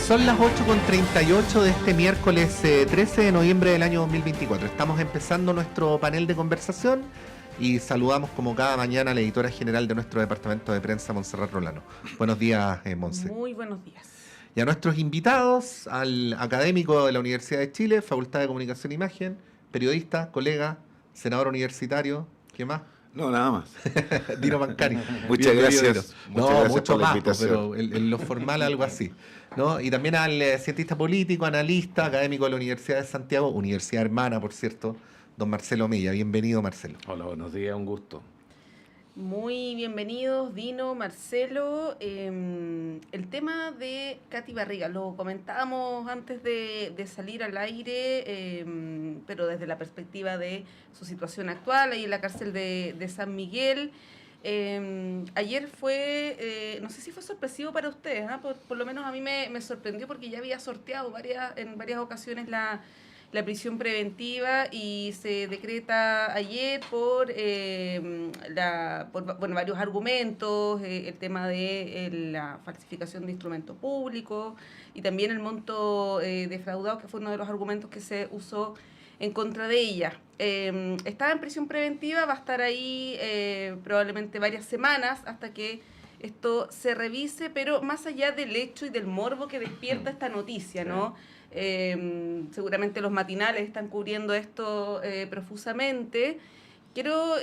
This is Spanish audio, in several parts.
Son las 8:38 de este miércoles 13 de noviembre del año 2024. Estamos empezando nuestro panel de conversación y saludamos como cada mañana a la editora general de nuestro departamento de prensa, Montserrat Rolano. Buenos días, Montse. Muy buenos días. Y a nuestros invitados, al académico de la Universidad de Chile, Facultad de Comunicación e Imagen, periodista, colega, senador universitario, ¿qué más? No, nada más. Dino Mancari. Muchas gracias. No, Muchas gracias mucho por la más, invitación. pero en lo formal algo así, ¿no? Y también al cientista político, analista, académico de la Universidad de Santiago, universidad hermana, por cierto, don Marcelo Mella. Bienvenido, Marcelo. Hola, buenos días, un gusto. Muy bienvenidos, Dino, Marcelo. El tema de Katy Barriga, lo comentábamos antes de salir al aire, pero desde la perspectiva de su situación actual, ahí en la cárcel de San Miguel. Ayer fue, no sé si fue sorpresivo para ustedes, ¿eh? Por lo menos a mí me sorprendió porque ya había sorteado en varias ocasiones la prisión preventiva y se decreta ayer por varios argumentos, el tema de la falsificación de instrumentos públicos y también el monto defraudado, que fue uno de los argumentos que se usó en contra de ella. Estaba en prisión preventiva, va a estar ahí probablemente varias semanas hasta que esto se revise, pero más allá del hecho y del morbo que despierta esta noticia, ¿no? Seguramente los matinales están cubriendo esto profusamente. Quiero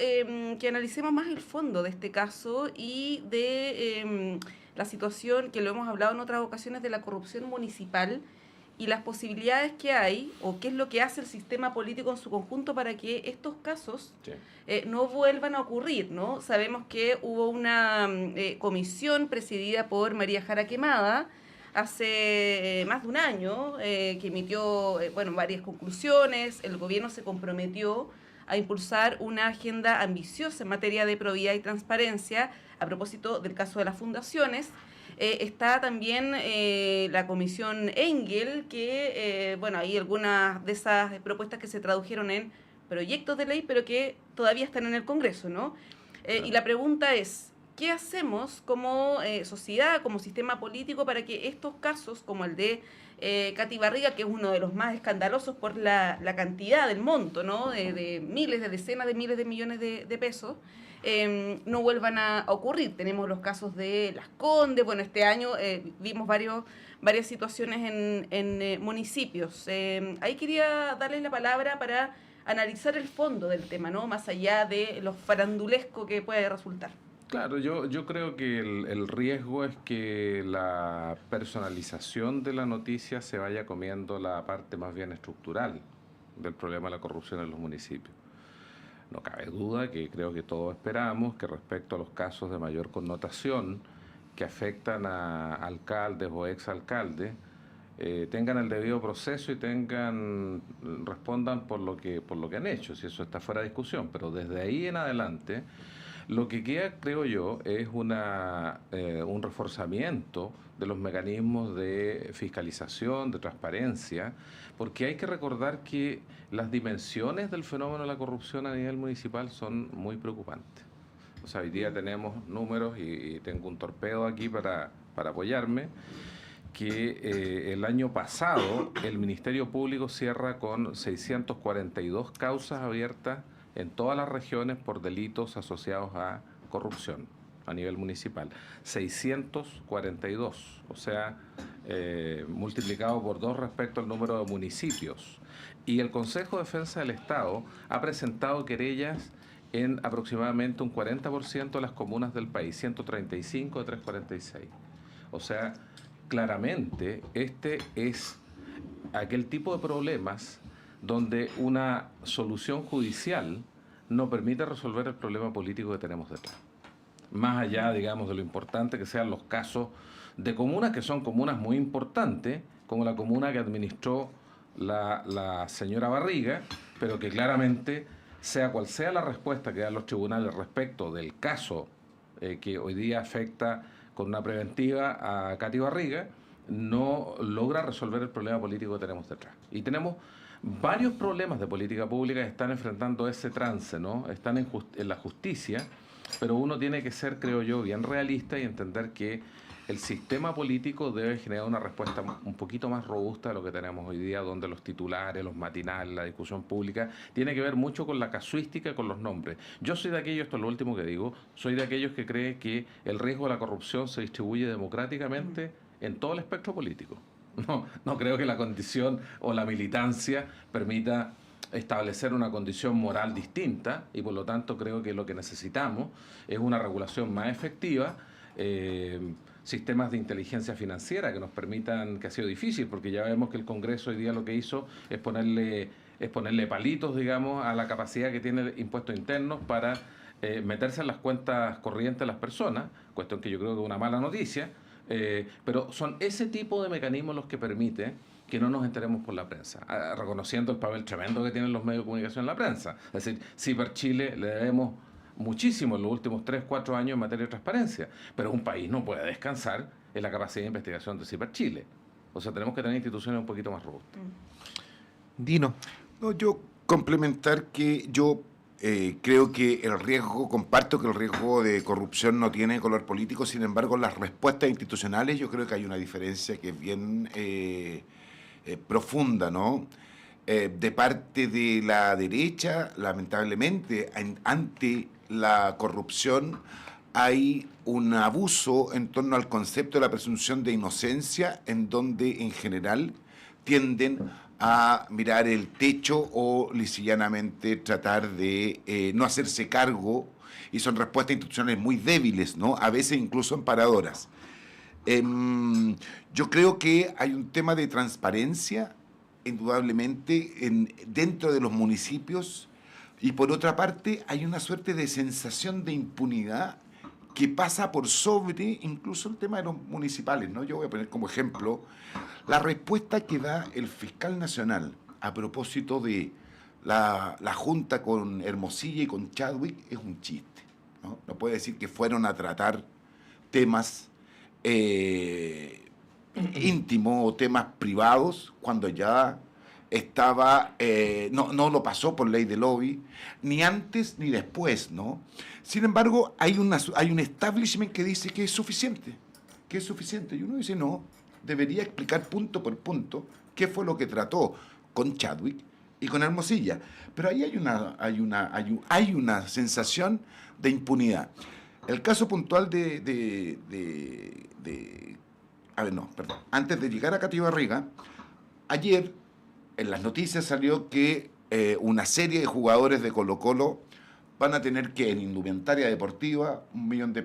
que analicemos más el fondo de este caso y de la situación, que lo hemos hablado en otras ocasiones, de la corrupción municipal y las posibilidades que hay, o qué es lo que hace el sistema político en su conjunto para que estos casos no vuelvan a ocurrir, ¿no? Sabemos que hubo una comisión presidida por María Jara Quemada hace más de un año, que emitió varias conclusiones. El gobierno se comprometió a impulsar una agenda ambiciosa en materia de probidad y transparencia a propósito del caso de las fundaciones. Está también la comisión Engel, que hay algunas de esas propuestas que se tradujeron en proyectos de ley, pero que todavía están en el Congreso, ¿no? Claro. Y la pregunta es, ¿qué hacemos como sociedad, como sistema político, para que estos casos, como el de Katy Barriga, que es uno de los más escandalosos por la cantidad del monto, ¿no? de miles, de decenas de miles de millones de pesos, no vuelvan a ocurrir? Tenemos los casos de Las Condes, este año vimos varias situaciones en municipios. Ahí quería darles la palabra para analizar el fondo del tema, ¿no? Más allá de lo farandulesco que puede resultar. Claro, yo creo que el riesgo es que la personalización de la noticia se vaya comiendo la parte más bien estructural del problema de la corrupción en los municipios. No cabe duda que creo que todos esperamos que respecto a los casos de mayor connotación que afectan a alcaldes o exalcaldes, tengan el debido proceso y respondan por lo que han hecho, si eso está fuera de discusión. Pero desde ahí en adelante, lo que queda, creo yo, es un reforzamiento de los mecanismos de fiscalización, de transparencia, porque hay que recordar que las dimensiones del fenómeno de la corrupción a nivel municipal son muy preocupantes. O sea, hoy día tenemos números, y tengo un torpedo aquí para apoyarme, que el año pasado el Ministerio Público cierra con 642 causas abiertas en todas las regiones por delitos asociados a corrupción a nivel municipal. 642, o sea, multiplicado por 2 respecto al número de municipios. Y el Consejo de Defensa del Estado ha presentado querellas en aproximadamente un 40% de las comunas del país, 135 de 346. O sea, claramente este es aquel tipo de problemas donde una solución judicial no permite resolver el problema político que tenemos detrás. Más allá, digamos, de lo importante que sean los casos de comunas, que son comunas muy importantes, como la comuna que administró la señora Barriga, pero que claramente, sea cual sea la respuesta que dan los tribunales respecto del caso que hoy día afecta con una preventiva a Katy Barriga, no logra resolver el problema político que tenemos detrás. Y tenemos varios problemas de política pública que están enfrentando ese trance, ¿no? Están en la justicia, pero uno tiene que ser, creo yo, bien realista y entender que el sistema político debe generar una respuesta un poquito más robusta de lo que tenemos hoy día, donde los titulares, los matinales, la discusión pública, tiene que ver mucho con la casuística y con los nombres. Yo soy de aquellos, esto es lo último que digo, soy de aquellos que cree que el riesgo de la corrupción se distribuye democráticamente en todo el espectro político. No creo que la condición o la militancia permita establecer una condición moral distinta, y por lo tanto creo que lo que necesitamos es una regulación más efectiva, sistemas de inteligencia financiera que nos permitan, que ha sido difícil, porque ya vemos que el Congreso hoy día lo que hizo es ponerle palitos, digamos, a la capacidad que tiene impuestos internos para meterse en las cuentas corrientes de las personas, cuestión que yo creo que es una mala noticia, pero son ese tipo de mecanismos los que permiten que no nos enteremos por la prensa, reconociendo el papel tremendo que tienen los medios de comunicación en la prensa. Es decir, Ciberchile le debemos muchísimo en los últimos 3-4 años en materia de transparencia, pero un país no puede descansar en la capacidad de investigación de Ciberchile. O sea, tenemos que tener instituciones un poquito más robustas. Dino. No, yo complementar que yo creo que comparto que el riesgo de corrupción no tiene color político, sin embargo, las respuestas institucionales, yo creo que hay una diferencia que es bien profunda, ¿no? De parte de la derecha, lamentablemente, ante la corrupción hay un abuso en torno al concepto de la presunción de inocencia, en donde en general tienden a mirar el techo o lisillanamente tratar de no hacerse cargo, y son respuestas institucionales muy débiles, ¿no? A veces incluso amparadoras. Yo creo que hay un tema de transparencia, indudablemente, dentro de los municipios, y por otra parte hay una suerte de sensación de impunidad que pasa por sobre incluso el tema de los municipales, ¿no? Yo voy a poner como ejemplo la respuesta que da el fiscal nacional a propósito de la Junta con Hermosilla y con Chadwick. Es un chiste, ¿no? No puede decir que fueron a tratar temas íntimos o temas privados cuando ya estaba, no lo pasó por ley de lobby, ni antes ni después, ¿no? Sin embargo, hay un establishment que dice que es suficiente, y uno dice, no, debería explicar punto por punto qué fue lo que trató con Chadwick y con Hermosilla. Pero ahí hay una sensación de impunidad. El caso puntual antes de llegar a Katy Barriga, ayer en las noticias salió que una serie de jugadores de Colo-Colo van a tener que, en indumentaria deportiva, $1 millón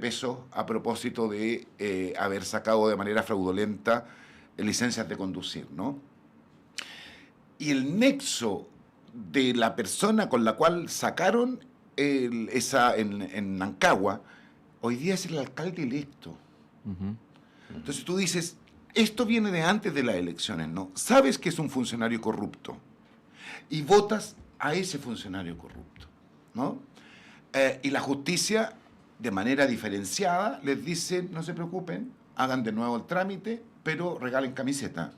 a propósito de haber sacado de manera fraudulenta licencias de conducir, ¿no? Y el nexo de la persona con la cual sacaron en Nancagua, hoy día es el alcalde electo. Uh-huh. Entonces tú dices, esto viene de antes de las elecciones, ¿no? Sabes que es un funcionario corrupto y votas a ese funcionario corrupto, ¿no? Y la justicia, de manera diferenciada, les dice, no se preocupen, hagan de nuevo el trámite, pero regalen camiseta,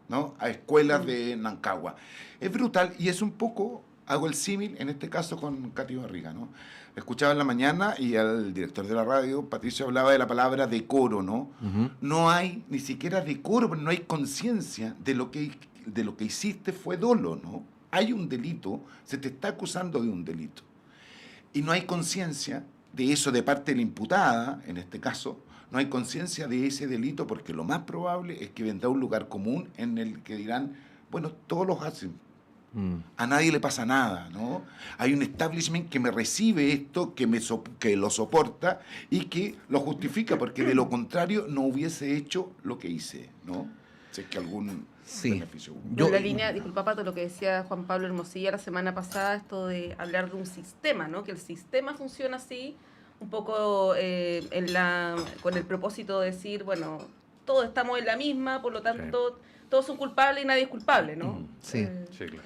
¿no? A escuelas de Nancagua. Es brutal y es un poco, hago el símil, en este caso con Katy Barriga, ¿no? Escuchaba en la mañana y al director de la radio, Patricio, hablaba de la palabra decoro, ¿no? Uh-huh. No hay ni siquiera decoro, no hay conciencia de lo que hiciste fue dolo, ¿no? Hay un delito, se te está acusando de un delito. Y no hay conciencia de eso de parte de la imputada, en este caso, no hay conciencia de ese delito, porque lo más probable es que vendrá un lugar común en el que dirán, bueno, todos los hacen. A nadie le pasa nada, ¿no? Hay un establishment que me recibe esto, que lo soporta y que lo justifica, porque de lo contrario no hubiese hecho lo que hice, ¿no? Si es que algún beneficio hubo. En la línea, disculpa, Pato, lo que decía Juan Pablo Hermosilla la semana pasada, esto de hablar de un sistema, ¿no? Que el sistema funciona así, un poco con el propósito de decir, bueno, todos estamos en la misma, por lo tanto, todos son culpables y nadie es culpable, ¿no? Sí. Sí, claro.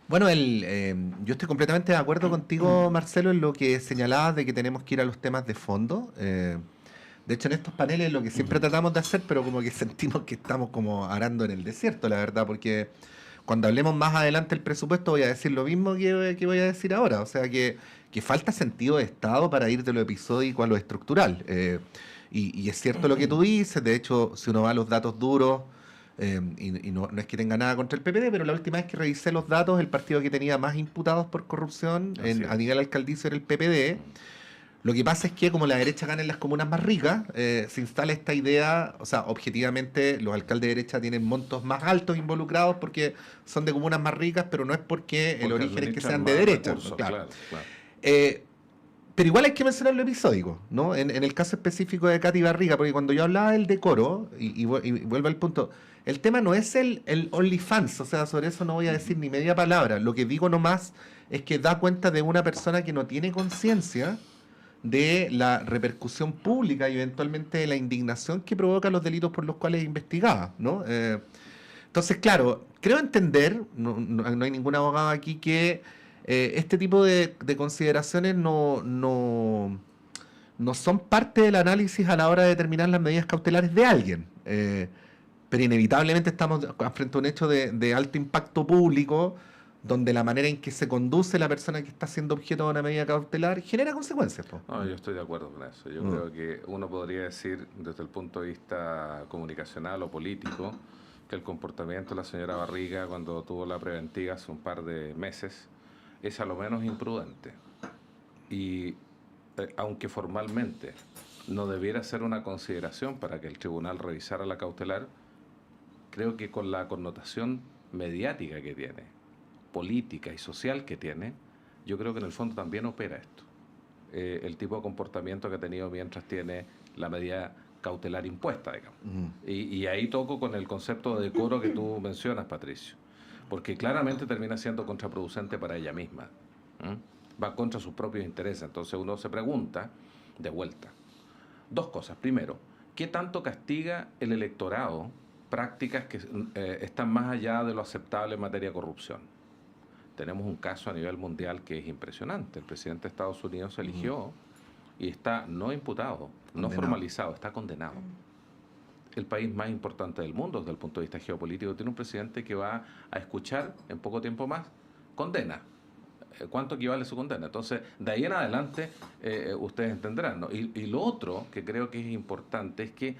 Bueno, yo estoy completamente de acuerdo contigo, Marcelo, en lo que señalabas de que tenemos que ir a los temas de fondo. De hecho, en estos paneles lo que siempre tratamos de hacer, pero como que sentimos que estamos como arando en el desierto, la verdad, porque cuando hablemos más adelante del presupuesto voy a decir lo mismo que voy a decir ahora. O sea, que falta sentido de Estado para ir de lo episódico a lo estructural. Y es cierto lo que tú dices, de hecho, si uno va a los datos duros, y no es que tenga nada contra el PPD, pero la última vez que revisé los datos, el partido que tenía más imputados por corrupción a nivel alcaldicio era el PPD. Lo que pasa es que como la derecha gana en las comunas más ricas, se instala esta idea, o sea, objetivamente los alcaldes de derecha tienen montos más altos involucrados porque son de comunas más ricas, pero no es porque el origen es que sean de derecha. Recursos, Claro. claro. Pero igual hay que mencionar lo episódico, ¿no? En el caso específico de Katy Barriga, porque cuando yo hablaba del decoro, y vuelvo al punto, el tema no es el OnlyFans, o sea, sobre eso no voy a decir ni media palabra. Lo que digo nomás es que da cuenta de una persona que no tiene conciencia de la repercusión pública y eventualmente de la indignación que provoca los delitos por los cuales es investigada, ¿no? Entonces, claro, creo entender, no hay ningún abogado aquí que este tipo de consideraciones no son parte del análisis a la hora de determinar las medidas cautelares de alguien. Pero inevitablemente estamos frente a un hecho de alto impacto público, donde la manera en que se conduce la persona que está siendo objeto de una medida cautelar genera consecuencias. No, yo estoy de acuerdo con eso. Yo creo que uno podría decir, desde el punto de vista comunicacional o político, que el comportamiento de la señora Barriga cuando tuvo la preventiva hace un par de meses es a lo menos imprudente. Y aunque formalmente no debiera ser una consideración para que el tribunal revisara la cautelar, creo que con la connotación mediática que tiene, política y social que tiene, yo creo que en el fondo también opera esto. El tipo de comportamiento que ha tenido mientras tiene la medida cautelar impuesta, digamos. Y ahí toco con el concepto de decoro que tú mencionas, Patricio, porque claramente termina siendo contraproducente para ella misma. Va contra sus propios intereses. Entonces uno se pregunta, de vuelta, dos cosas. Primero, ¿qué tanto castiga el electorado prácticas que están más allá de lo aceptable en materia de corrupción? Tenemos un caso a nivel mundial que es impresionante. El presidente de Estados Unidos se eligió y está no imputado, no formalizado, está condenado. El país más importante del mundo desde el punto de vista geopolítico tiene un presidente que va a escuchar en poco tiempo más condena. ¿Cuánto equivale su condena? Entonces, de ahí en adelante, ustedes entenderán, ¿no? Y lo otro que creo que es importante es que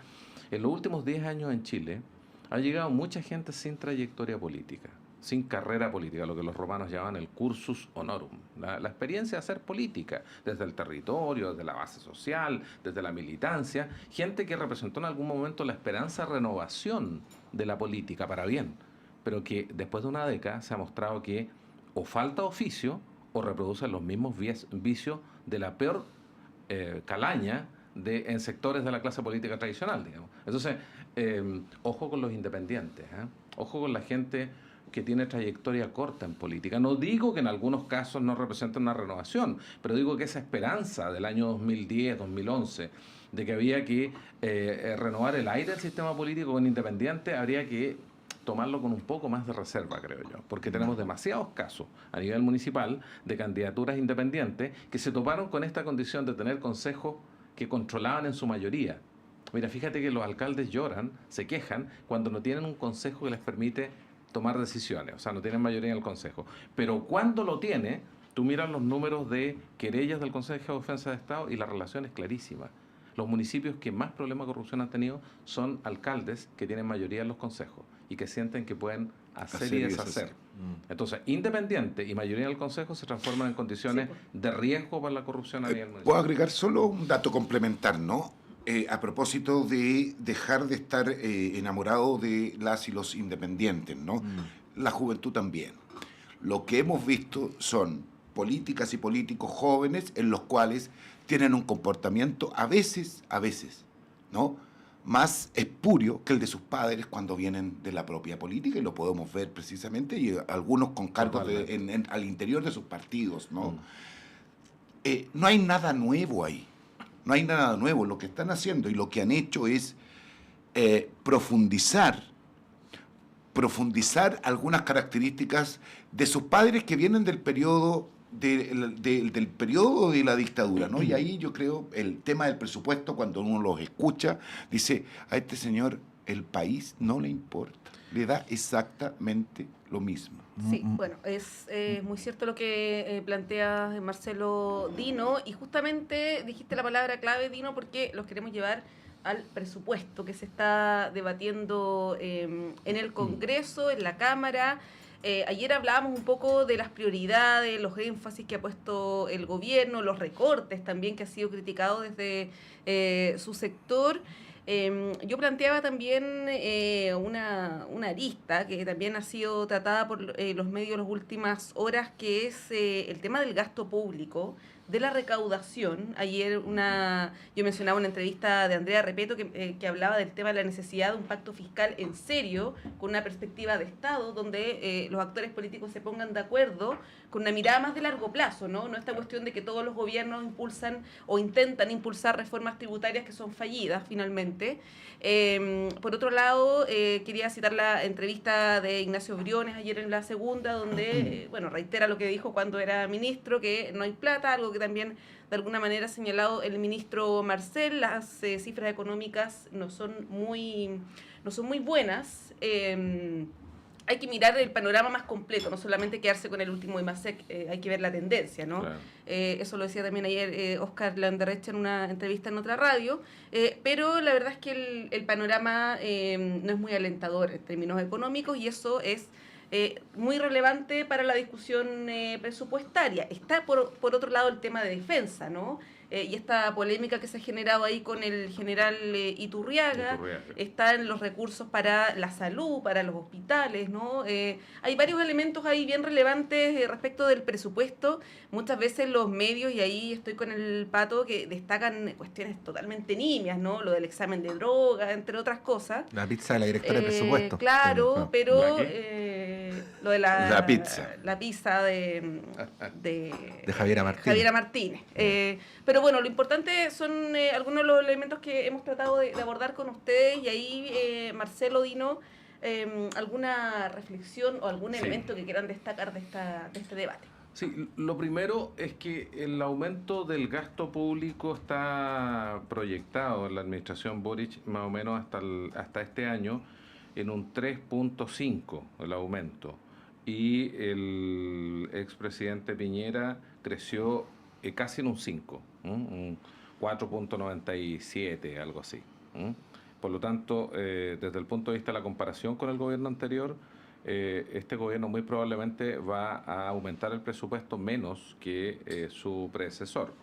en los últimos 10 años en Chile ha llegado mucha gente sin trayectoria política, sin carrera política, lo que los romanos llamaban el cursus honorum, la experiencia de hacer política, desde el territorio, desde la base social, desde la militancia, gente que representó en algún momento la esperanza de renovación de la política para bien, pero que después de una década se ha mostrado que o falta oficio o reproducen los mismos vicios de la peor calaña en sectores de la clase política tradicional, digamos. Entonces, ojo con los independientes, ojo con la gente que tiene trayectoria corta en política. No digo que en algunos casos no representen una renovación, pero digo que esa esperanza del año 2010, 2011, de que había que renovar el aire del sistema político con independientes, habría que tomarlo con un poco más de reserva, creo yo, porque tenemos demasiados casos a nivel municipal de candidaturas independientes que se toparon con esta condición de tener consejos que controlaban en su mayoría. Mira, fíjate que los alcaldes lloran, se quejan cuando no tienen un consejo que les permite tomar decisiones, o sea, no tienen mayoría en el consejo. Pero cuando lo tiene, tú miras los números de querellas del Consejo de Defensa de Estado y la relación es clarísima. Los municipios que más problemas de corrupción han tenido son alcaldes que tienen mayoría en los consejos y que sienten que pueden hacer y deshacer. Entonces, independiente y mayoría en el consejo se transforman en condiciones de riesgo para la corrupción a nivel municipal. Puedo agregar solo un dato complementar, ¿no? A propósito de dejar de estar enamorado de las y los independientes, ¿no? La juventud también. Lo que hemos visto son políticas y políticos jóvenes en los cuales tienen un comportamiento a veces, ¿no?, más espurio que el de sus padres cuando vienen de la propia política, y lo podemos ver precisamente, y algunos con cargos al interior de sus partidos, ¿no? No hay nada nuevo ahí. No hay nada nuevo. Lo que están haciendo y lo que han hecho es profundizar algunas características de sus padres que vienen del periodo del periodo de la dictadura, ¿no? Y ahí yo creo el tema del presupuesto, cuando uno los escucha, dice, a este señor el país no le importa, le da exactamente lo mismo. Sí, bueno, es muy cierto lo que plantea Marcelo Dino, y justamente dijiste la palabra clave, Dino, porque los queremos llevar al presupuesto que se está debatiendo en el Congreso, en la Cámara. Ayer hablábamos un poco de las prioridades, los énfasis que ha puesto el gobierno, los recortes también que ha sido criticado desde su sector. Yo planteaba también una arista que también ha sido tratada por los medios las últimas horas, que es el tema del gasto público, de la recaudación. Ayer yo mencionaba una entrevista de Andrea Repeto que hablaba del tema de la necesidad de un pacto fiscal en serio, con una perspectiva de Estado, donde los actores políticos se pongan de acuerdo, con una mirada más de largo plazo, ¿no? No esta cuestión de que todos los gobiernos impulsan o intentan impulsar reformas tributarias que son fallidas finalmente. Por otro lado, quería citar la entrevista de Ignacio Briones ayer en La Segunda, donde bueno, reitera lo que dijo cuando era ministro, que no hay plata, algo que también de alguna manera ha señalado el ministro Marcel. Las cifras económicas no son muy buenas. Hay que mirar el panorama más completo, no solamente quedarse con el último IMASEC, hay que ver la tendencia, ¿no? Claro. Eso lo decía también ayer Oscar Landerreche en una entrevista en otra radio, pero la verdad es que el panorama no es muy alentador en términos económicos, y eso es muy relevante para la discusión presupuestaria. Está por otro lado el tema de defensa, ¿no? Y esta polémica que se ha generado ahí con el general Iturriaga, está en los recursos para la salud, para los hospitales, ¿no? Hay varios elementos ahí bien relevantes respecto del presupuesto. Muchas veces los medios, y ahí estoy con el Pato, que destacan cuestiones totalmente nimias, ¿no? Lo del examen de droga, entre otras cosas. La pizza de la directora de presupuesto. Claro, pero lo de La pizza. La pizza de Javiera Martínez. Javiera Martínez. Pero bueno, lo importante son algunos de los elementos que hemos tratado de abordar con ustedes, y ahí, Marcelo, Dino, alguna reflexión o algún elemento que quieran destacar de este debate. Sí, lo primero es que el aumento del gasto público está proyectado en la administración Boric más o menos hasta este año en un 3.5 el aumento, y el expresidente Piñera creció casi en un 5, un 4.97, algo así. Por lo tanto, desde el punto de vista de la comparación con el gobierno anterior, este gobierno muy probablemente va a aumentar el presupuesto menos que su predecesor.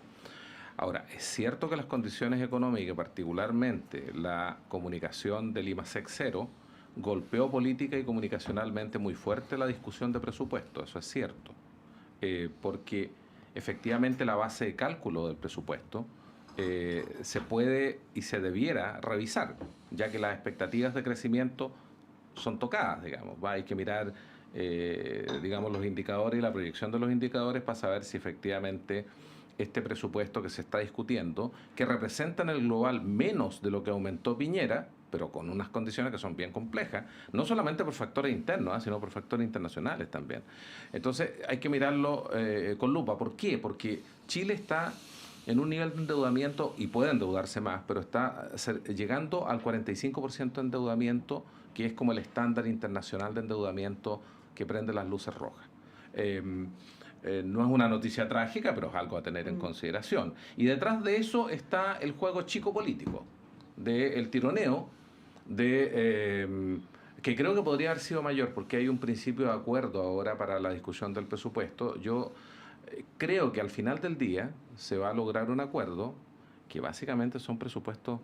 Ahora, es cierto que las condiciones económicas, particularmente la comunicación del IMASEC cero, golpeó política y comunicacionalmente muy fuerte la discusión de presupuesto, eso es cierto, porque efectivamente la base de cálculo del presupuesto se puede y se debiera revisar, ya que las expectativas de crecimiento son tocadas, digamos. Hay que mirar, digamos, los indicadores y la proyección de los indicadores para saber si efectivamente este presupuesto que se está discutiendo, que representa en el global menos de lo que aumentó Piñera, pero con unas condiciones que son bien complejas, no solamente por factores internos, sino por factores internacionales también. Entonces hay que mirarlo con lupa. ¿Por qué? Porque Chile está en un nivel de endeudamiento, y puede endeudarse más, pero está llegando al 45% de endeudamiento, que es como el estándar internacional de endeudamiento que prende las luces rojas. No es una noticia trágica, pero es algo a tener en consideración. Y detrás de eso está el juego chico político, del tironeo, que creo que podría haber sido mayor, porque hay un principio de acuerdo ahora para la discusión del presupuesto. Yo creo que al final del día se va a lograr un acuerdo que básicamente son presupuestos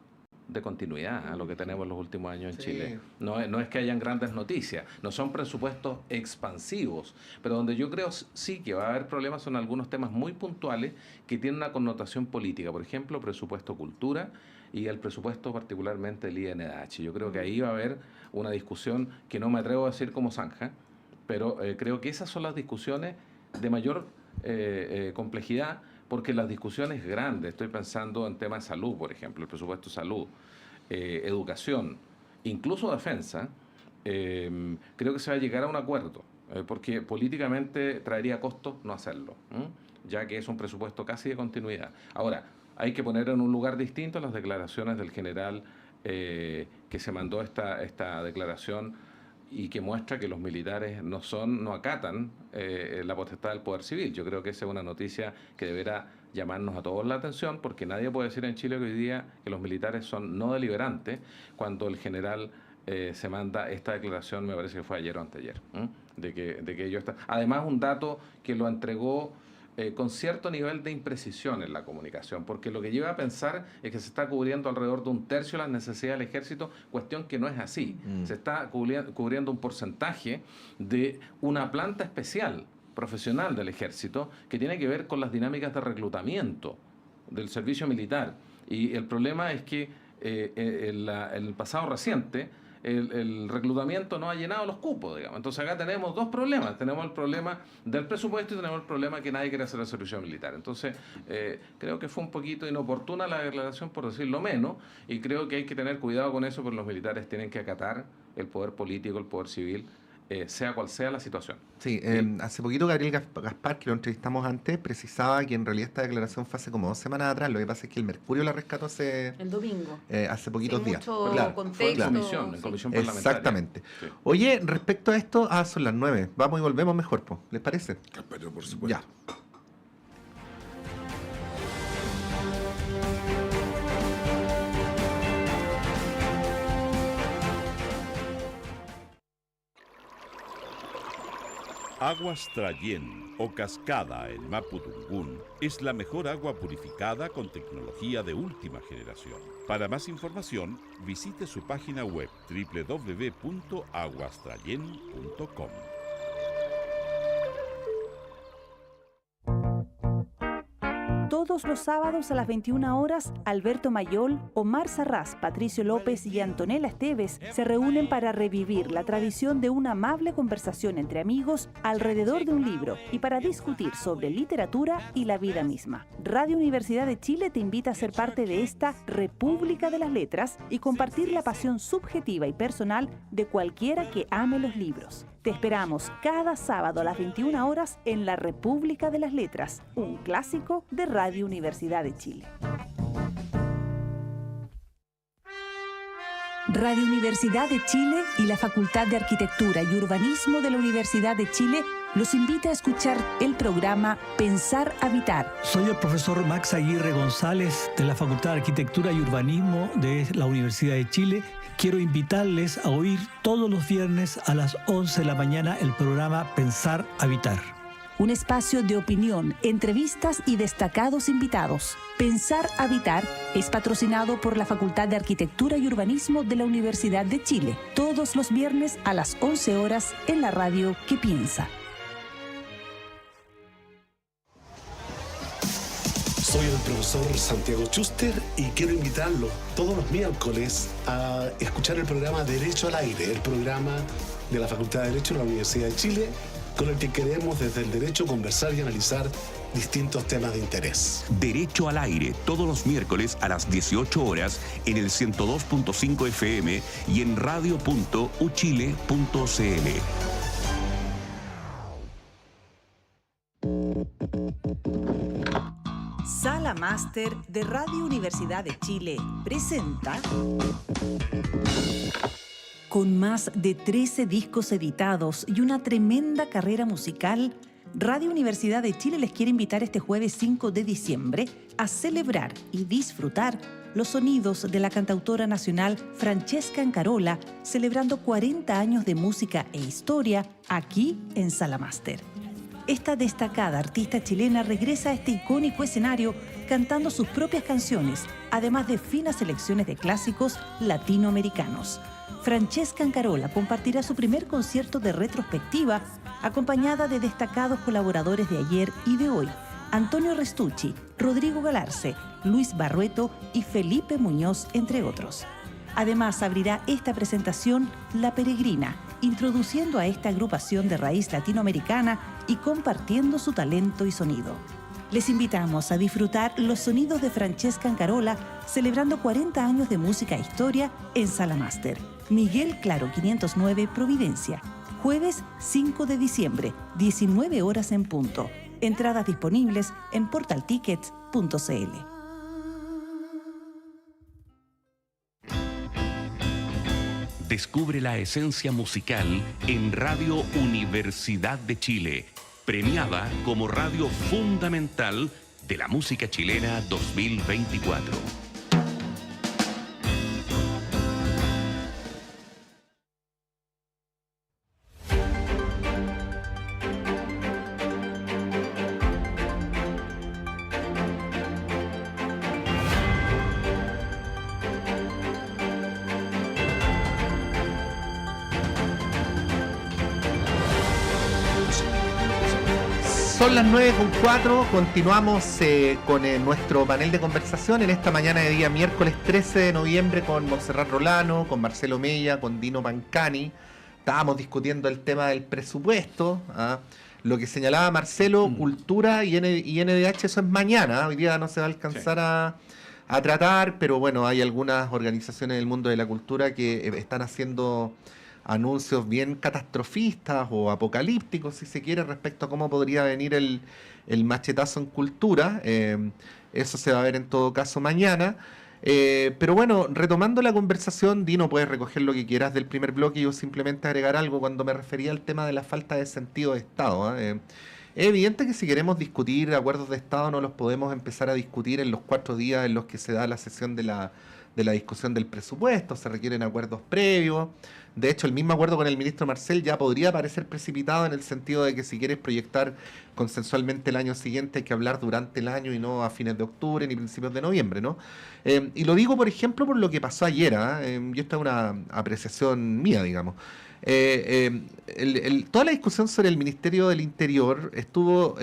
de continuidad a lo que tenemos en los últimos años en Chile. No es que hayan grandes noticias, no son presupuestos expansivos, pero donde yo creo sí que va a haber problemas son algunos temas muy puntuales que tienen una connotación política. Por ejemplo, presupuesto cultura y el presupuesto particularmente del INDH. Yo creo que ahí va a haber una discusión que no me atrevo a decir como zanja, pero creo que esas son las discusiones de mayor complejidad, porque las discusiones grandes, estoy pensando en temas de salud, por ejemplo, el presupuesto de salud, educación, incluso defensa, creo que se va a llegar a un acuerdo, porque políticamente traería costos no hacerlo, ya que es un presupuesto casi de continuidad. Ahora, hay que poner en un lugar distinto las declaraciones del general que se mandó esta declaración y que muestra que los militares no acatan la potestad del poder civil. Yo creo que esa es una noticia que deberá llamarnos a todos la atención, porque nadie puede decir en Chile que hoy día que los militares son no deliberantes cuando el general se manda esta declaración, me parece que fue ayer o anteayer, de que ellos están. Además, un dato que lo entregó con cierto nivel de imprecisión en la comunicación, porque lo que lleva a pensar es que se está cubriendo alrededor de 1/3 de las necesidades del ejército, cuestión que no es así. Se está cubriendo un porcentaje de una planta especial, profesional del ejército, que tiene que ver con las dinámicas de reclutamiento del servicio militar. Y el problema es que en el pasado reciente, el reclutamiento no ha llenado los cupos, digamos. Entonces acá tenemos dos problemas. Tenemos el problema del presupuesto y tenemos el problema que nadie quiere hacer el servicio militar. Entonces creo que fue un poquito inoportuna la declaración, por decirlo menos, y creo que hay que tener cuidado con eso, porque los militares tienen que acatar el poder político, el poder civil, sea cual sea la situación. Sí, hace poquito Gabriel Gaspar, que lo entrevistamos antes, precisaba que en realidad esta declaración fue hace como 2 semanas atrás. Lo que pasa es que el Mercurio la rescató el domingo. Hace poquitos días. Mucho contexto. En comisión parlamentaria. Exactamente. Sí. Oye, respecto a esto, son las 9. Vamos y volvemos mejor, ¿les parece? Pero por supuesto. Ya. Aguas Trayén o Cascada en Mapudungún es la mejor agua purificada con tecnología de última generación. Para más información, visite su página web www.aguastrayen.com. Todos los sábados a las 21 horas, Alberto Mayol, Omar Sarraz, Patricio López y Antonella Esteves se reúnen para revivir la tradición de una amable conversación entre amigos alrededor de un libro y para discutir sobre literatura y la vida misma. Radio Universidad de Chile te invita a ser parte de esta República de las Letras y compartir la pasión subjetiva y personal de cualquiera que ame los libros. Te esperamos cada sábado a las 21 horas en la República de las Letras, un clásico de Radio Universidad de Chile. Radio Universidad de Chile y la Facultad de Arquitectura y Urbanismo de la Universidad de Chile los invita a escuchar el programa Pensar Habitar. Soy el profesor Max Aguirre González de la Facultad de Arquitectura y Urbanismo de la Universidad de Chile. Quiero invitarles a oír todos los viernes a las 11 de la mañana el programa Pensar Habitar. Un espacio de opinión, entrevistas y destacados invitados. Pensar Habitar es patrocinado por la Facultad de Arquitectura y Urbanismo de la Universidad de Chile. Todos los viernes a las 11 horas en la radio que piensa. Soy el profesor Santiago Schuster y quiero invitarlos todos los miércoles a escuchar el programa Derecho al Aire, el programa de la Facultad de Derecho de la Universidad de Chile, con el que queremos desde el derecho conversar y analizar distintos temas de interés. Derecho al Aire, todos los miércoles a las 18 horas en el 102.5 FM y en radio.uchile.cl. Sala Máster de Radio Universidad de Chile presenta... Con más de 13 discos editados y una tremenda carrera musical, Radio Universidad de Chile les quiere invitar este jueves 5 de diciembre a celebrar y disfrutar los sonidos de la cantautora nacional Francesca Ancarola, celebrando 40 años de música e historia aquí en Sala Máster. Esta destacada artista chilena regresa a este icónico escenario cantando sus propias canciones, además de finas selecciones de clásicos latinoamericanos. Francesca Ancarola compartirá su primer concierto de retrospectiva, acompañada de destacados colaboradores de ayer y de hoy, Antonio Restucci, Rodrigo Galarce, Luis Barrueto y Felipe Muñoz, entre otros. Además, abrirá esta presentación La Peregrina, introduciendo a esta agrupación de raíz latinoamericana y compartiendo su talento y sonido. Les invitamos a disfrutar los sonidos de Francesca Ancarola, celebrando 40 años de música e historia en Sala Máster. Miguel Claro 509, Providencia. Jueves 5 de diciembre, 19 horas en punto. Entradas disponibles en portaltickets.cl. Descubre la esencia musical en Radio Universidad de Chile, premiada como radio fundamental de la música chilena 2024. Son las 9:04, continuamos con nuestro panel de conversación en esta mañana de día miércoles 13 de noviembre con Montserrat Rolano, con Marcelo Mella, con Dino Pancani. Estábamos discutiendo el tema del presupuesto, lo que señalaba Marcelo, cultura y NDH, eso es mañana, hoy día no se va a alcanzar a tratar, pero bueno, hay algunas organizaciones del mundo de la cultura que están haciendo anuncios bien catastrofistas o apocalípticos, si se quiere, respecto a cómo podría venir el machetazo en cultura. Eso se va a ver en todo caso mañana. Pero bueno, retomando la conversación, Dino, puedes recoger lo que quieras del primer bloque y yo simplemente agregar algo cuando me refería al tema de la falta de sentido de Estado. Es evidente que si queremos discutir acuerdos de Estado no los podemos empezar a discutir en los 4 días en los que se da la sesión de la discusión del presupuesto, se requieren acuerdos previos. De hecho, el mismo acuerdo con el ministro Marcel ya podría parecer precipitado en el sentido de que si quieres proyectar consensualmente el año siguiente hay que hablar durante el año y no a fines de octubre ni principios de noviembre, ¿no? Y lo digo, por ejemplo, por lo que pasó ayer, y esta es una apreciación mía, digamos. Toda la discusión sobre el Ministerio del Interior estuvo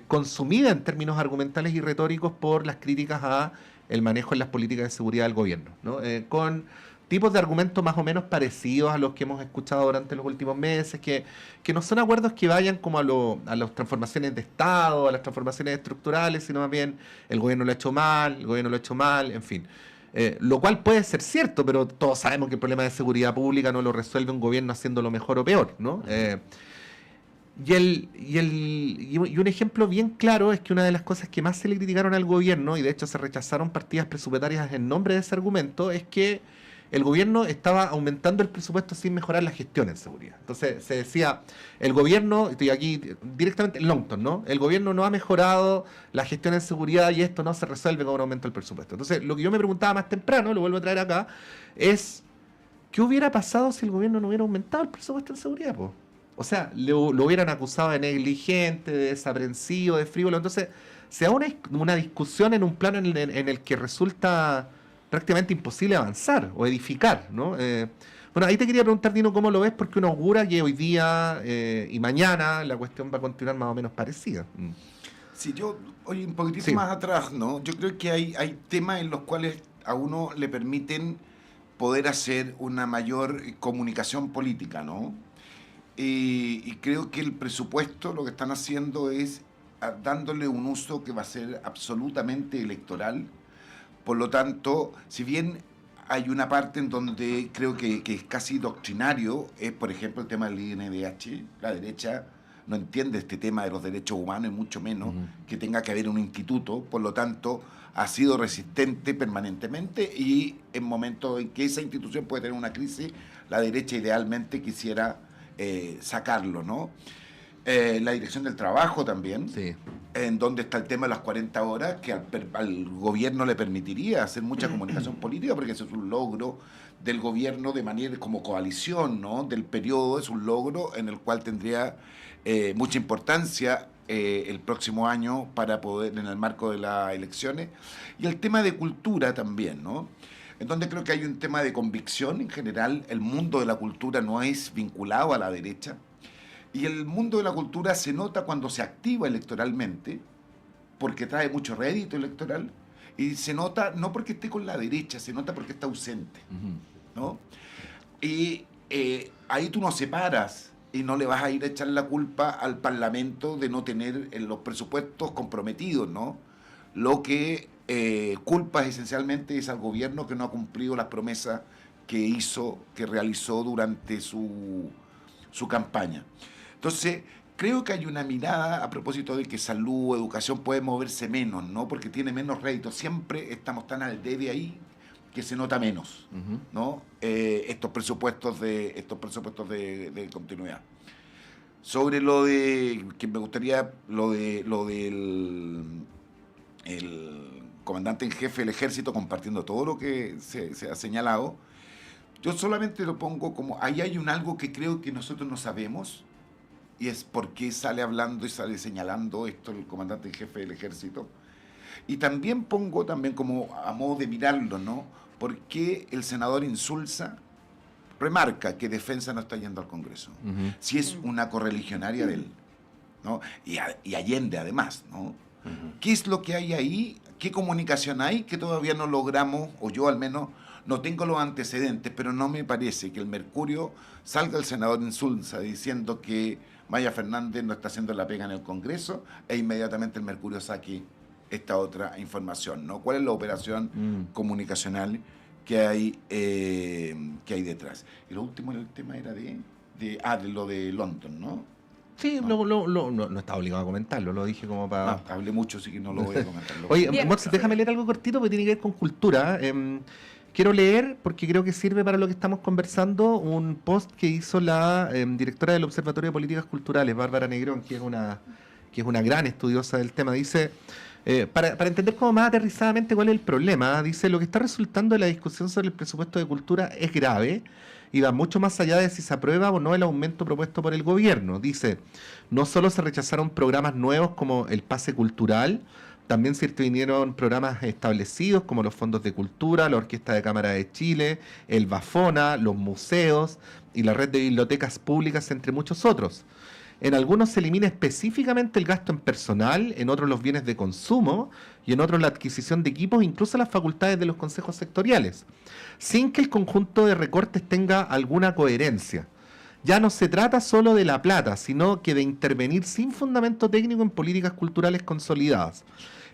consumida en términos argumentales y retóricos por las críticas a el manejo en las políticas de seguridad del gobierno, ¿no? Con tipos de argumentos más o menos parecidos a los que hemos escuchado durante los últimos meses, que no son acuerdos que vayan como a las transformaciones de Estado, a las transformaciones estructurales, sino más bien el gobierno lo ha hecho mal, en fin. Lo cual puede ser cierto, pero todos sabemos que el problema de seguridad pública no lo resuelve un gobierno haciéndolo mejor o peor, ¿no? Y un ejemplo bien claro es que una de las cosas que más se le criticaron al gobierno, y de hecho se rechazaron partidas presupuestarias en nombre de ese argumento, es que el gobierno estaba aumentando el presupuesto sin mejorar la gestión en seguridad. Entonces se decía, el gobierno, estoy aquí directamente en Longton, ¿no? El gobierno no ha mejorado la gestión en seguridad y esto no se resuelve con un aumento del presupuesto. Entonces lo que yo me preguntaba más temprano, lo vuelvo a traer acá, es ¿qué hubiera pasado si el gobierno no hubiera aumentado el presupuesto en seguridad, po? O sea, lo hubieran acusado de negligente, de desaprensivo, de frívolo. Entonces se da una discusión en un plano en el que resulta prácticamente imposible avanzar o edificar, ¿no? Bueno, ahí te quería preguntar, Dino, ¿cómo lo ves? Porque uno augura que hoy día y mañana la cuestión va a continuar más o menos parecida. Si yo, oye, un poquitito más atrás, ¿no? Yo creo que hay temas en los cuales a uno le permiten poder hacer una mayor comunicación política, ¿no? Y creo que el presupuesto lo que están haciendo es dándole un uso que va a ser absolutamente electoral. Por lo tanto, si bien hay una parte en donde creo que es casi doctrinario, es por ejemplo el tema del INDH, la derecha no entiende este tema de los derechos humanos y mucho menos que tenga que haber un instituto, por lo tanto ha sido resistente permanentemente y en momentos en que esa institución puede tener una crisis, la derecha idealmente quisiera sacarlo, ¿no? La dirección del trabajo también, sí, en donde está el tema de las 40 horas, que al gobierno le permitiría hacer mucha comunicación política, porque ese es un logro del gobierno de manera como coalición, ¿no? Del periodo, es un logro en el cual tendría mucha importancia el próximo año para poder, en el marco de las elecciones. Y el tema de cultura también, ¿no? En donde creo que hay un tema de convicción. En general, el mundo de la cultura no es vinculado a la derecha. Y el mundo de la cultura se nota cuando se activa electoralmente, porque trae mucho rédito electoral, y se nota no porque esté con la derecha, se nota porque está ausente, ¿no? Y ahí tú no separas y no le vas a ir a echar la culpa al Parlamento de no tener los presupuestos comprometidos, ¿no? Lo que culpa esencialmente es al gobierno que no ha cumplido las promesas que realizó durante su campaña. Entonces, creo que hay una mirada a propósito de que salud, educación puede moverse menos, ¿no? Porque tiene menos rédito. Siempre estamos tan al debe ahí, que se nota menos, ¿no? Estos presupuestos de continuidad. Sobre lo de que me gustaría lo del el comandante en jefe del ejército, compartiendo todo lo que se ha señalado, yo solamente lo pongo como ahí hay algo que creo que nosotros no sabemos, y es por qué sale hablando y sale señalando esto el comandante en jefe del ejército. Y también pongo como a modo de mirarlo, ¿no? ¿Por qué el senador Insulza remarca que Defensa no está yendo al Congreso? Si es una correligionaria de él, ¿no? Y Allende, además, ¿no? ¿Qué es lo que hay ahí? ¿Qué comunicación hay que todavía no logramos, o yo al menos no tengo los antecedentes, pero no me parece que el Mercurio salga el senador Insulza diciendo que Maya Fernández no está haciendo la pega en el Congreso e inmediatamente el Mercurio saque esta otra información, ¿no? ¿Cuál es la operación comunicacional que hay detrás? Y lo último, el tema era de lo de London, ¿no? Sí, no estaba obligado a comentarlo, lo dije como para... No, hablé mucho, así que no lo voy a comentar. Oye, Mox, déjame leer algo cortito porque tiene que ver con cultura. Quiero leer, porque creo que sirve para lo que estamos conversando, un post que hizo la directora del Observatorio de Políticas Culturales, Bárbara Negrón, que es una gran estudiosa del tema. Dice, para entender como más aterrizadamente cuál es el problema, dice, lo que está resultando de la discusión sobre el presupuesto de cultura es grave y va mucho más allá de si se aprueba o no el aumento propuesto por el gobierno. Dice, no solo se rechazaron programas nuevos como el pase cultural, también se intervinieron programas establecidos como los fondos de cultura, la Orquesta de Cámara de Chile, el Bafona, los museos y la red de bibliotecas públicas, entre muchos otros. En algunos se elimina específicamente el gasto en personal, en otros los bienes de consumo y en otros la adquisición de equipos, incluso las facultades de los consejos sectoriales, sin que el conjunto de recortes tenga alguna coherencia. Ya no se trata solo de la plata, sino que de intervenir sin fundamento técnico en políticas culturales consolidadas.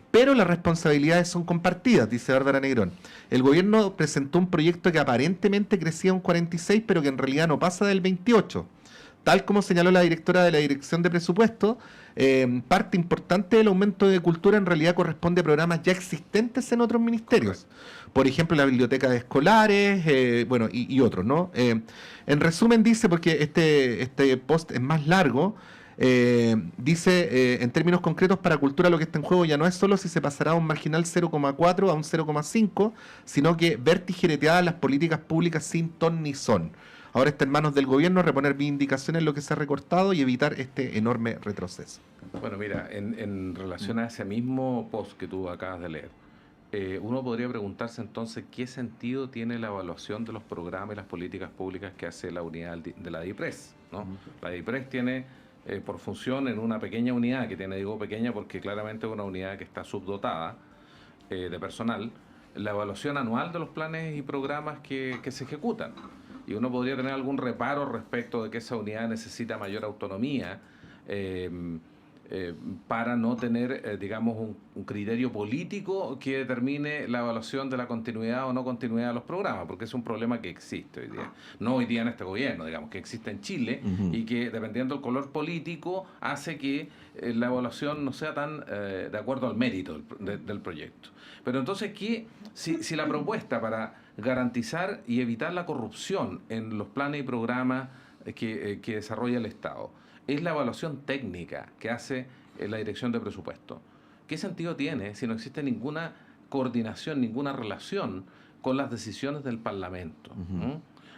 Pero las responsabilidades son compartidas, dice Bárbara Negrón. El gobierno presentó un proyecto que aparentemente crecía un 46, pero que en realidad no pasa del 28. Tal como señaló la directora de la Dirección de Presupuesto, parte importante del aumento de cultura en realidad corresponde a programas ya existentes en otros ministerios. Por ejemplo, la biblioteca de escolares, y otros, ¿no? En resumen dice, porque este post es más largo, dice, en términos concretos, para cultura lo que está en juego ya no es solo si se pasará a un marginal 0,4 a un 0,5, sino que ver tijereteadas las políticas públicas sin ton ni son. Ahora está en manos del gobierno reponer vindicaciones en lo que se ha recortado y evitar este enorme retroceso. Bueno, mira, en relación a ese mismo post que tú acabas de leer, uno podría preguntarse entonces qué sentido tiene la evaluación de los programas y las políticas públicas que hace la unidad de la DIPRES, ¿no? La DIPRES tiene por función en una pequeña unidad, que tiene, digo pequeña porque claramente es una unidad que está subdotada de personal, la evaluación anual de los planes y programas que se ejecutan. Y uno podría tener algún reparo respecto de que esa unidad necesita mayor autonomía para no tener, digamos, un criterio político que determine la evaluación de la continuidad o no continuidad de los programas, porque es un problema que existe hoy día. No hoy día en este gobierno, digamos, que existe en Chile y que, dependiendo del color político, hace que la evaluación no sea tan de acuerdo al mérito del proyecto. Pero entonces, si la propuesta para garantizar y evitar la corrupción en los planes y programas que desarrolla el Estado es la evaluación técnica que hace la Dirección de Presupuesto, ¿qué sentido tiene si no existe ninguna coordinación, ninguna relación con las decisiones del Parlamento?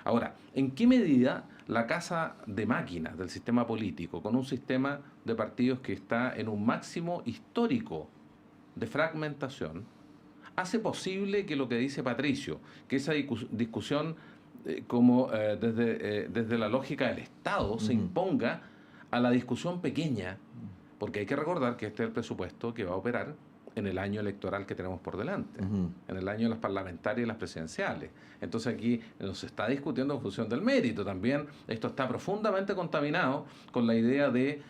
Ahora, ¿en qué medida la casa de máquinas del sistema político, con un sistema de partidos que está en un máximo histórico de fragmentación, hace posible que lo que dice Patricio, que esa discusión desde la lógica del Estado se imponga a la discusión pequeña? Porque hay que recordar que este es el presupuesto que va a operar en el año electoral que tenemos por delante, en el año de las parlamentarias y las presidenciales. Entonces aquí nos está discutiendo en función del mérito también. Esto está profundamente contaminado con la idea de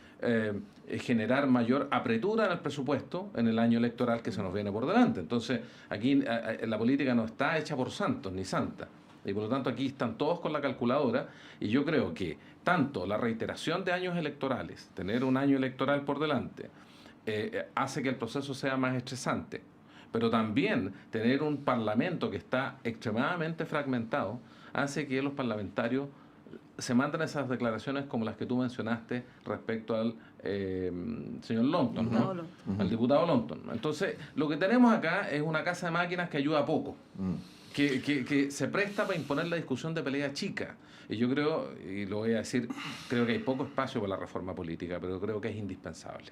generar mayor apretura en el presupuesto en el año electoral que se nos viene por delante. Entonces aquí la política no está hecha por santos ni santa. Y por lo tanto aquí están todos con la calculadora, y yo creo que tanto la reiteración de años electorales, tener un año electoral por delante, hace que el proceso sea más estresante. Pero también tener un parlamento que está extremadamente fragmentado hace que los parlamentarios se mandan esas declaraciones como las que tú mencionaste respecto al señor Longton, ¿no? Al diputado Longton. Entonces, lo que tenemos acá es una casa de máquinas que ayuda poco, que se presta para imponer la discusión de pelea chica. Y yo creo, y lo voy a decir, creo que hay poco espacio para la reforma política, pero creo que es indispensable.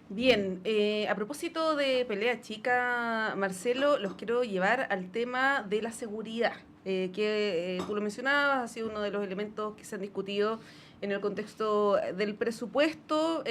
Bien, a propósito de pelea chica, Marcelo, los quiero llevar al tema de la seguridad. Que tú lo mencionabas, ha sido uno de los elementos que se han discutido en el contexto del presupuesto.